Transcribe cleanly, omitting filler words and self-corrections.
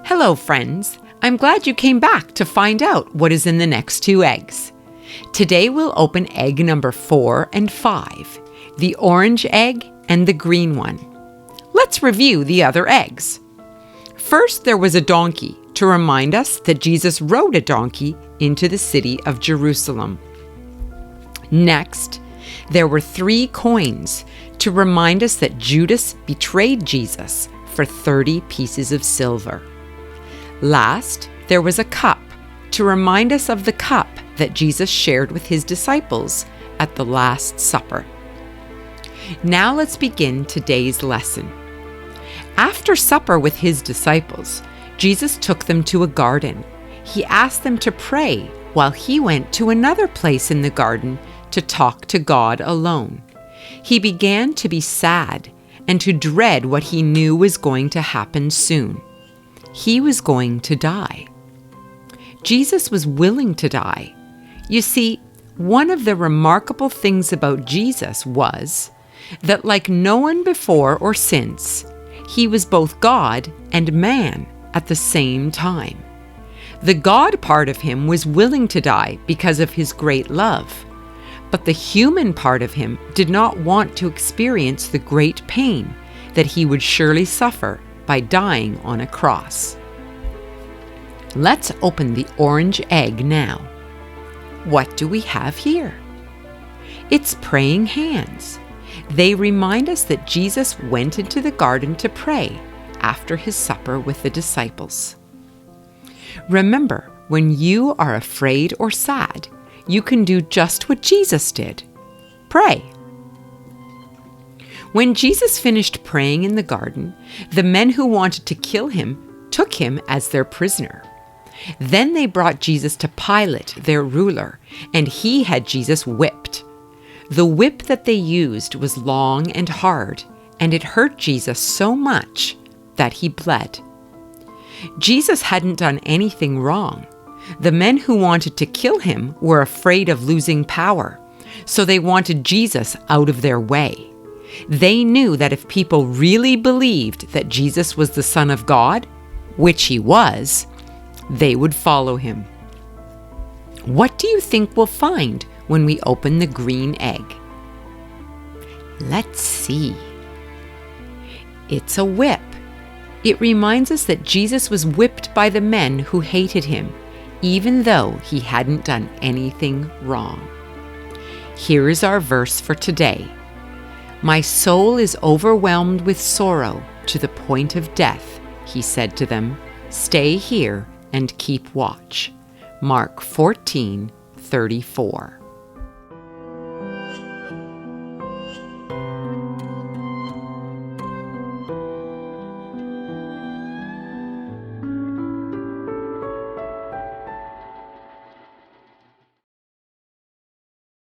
Hello, friends. I'm glad you came back to find out what is in the next 2 eggs. Today we'll open egg number 4 and 5, the orange egg and the green one. Let's review the other eggs. First, there was a donkey to remind us that Jesus rode a donkey into the city of Jerusalem. Next, there were 3 coins to remind us that Judas betrayed Jesus for 30 pieces of silver. Last, there was a cup to remind us of the cup that Jesus shared with his disciples at the Last Supper. Now let's begin today's lesson. After supper with his disciples, Jesus took them to a garden. He asked them to pray while he went to another place in the garden to talk to God alone. He began to be sad and to dread what he knew was going to happen soon. He was going to die. Jesus was willing to die. You see, one of the remarkable things about Jesus was that, like no one before or since, he was both God and man at the same time. The God part of him was willing to die because of his great love, but the human part of him did not want to experience the great pain that he would surely suffer by dying on a cross. Let's open the orange egg now. What do we have here? It's praying hands. They remind us that Jesus went into the garden to pray after his supper with the disciples. Remember, when you are afraid or sad, you can do just what Jesus did. Pray. When Jesus finished praying in the garden, the men who wanted to kill him took him as their prisoner. Then they brought Jesus to Pilate, their ruler, and he had Jesus whipped. The whip that they used was long and hard, and it hurt Jesus so much that he bled. Jesus hadn't done anything wrong. The men who wanted to kill him were afraid of losing power, so they wanted Jesus out of their way. They knew that if people really believed that Jesus was the Son of God, which he was, they would follow him. What do you think we'll find when we open the green egg? Let's see. It's a whip. It reminds us that Jesus was whipped by the men who hated him, even though he hadn't done anything wrong. Here is our verse for today. My soul is overwhelmed with sorrow to the point of death, he said to them. Stay here and keep watch. Mark 14:34.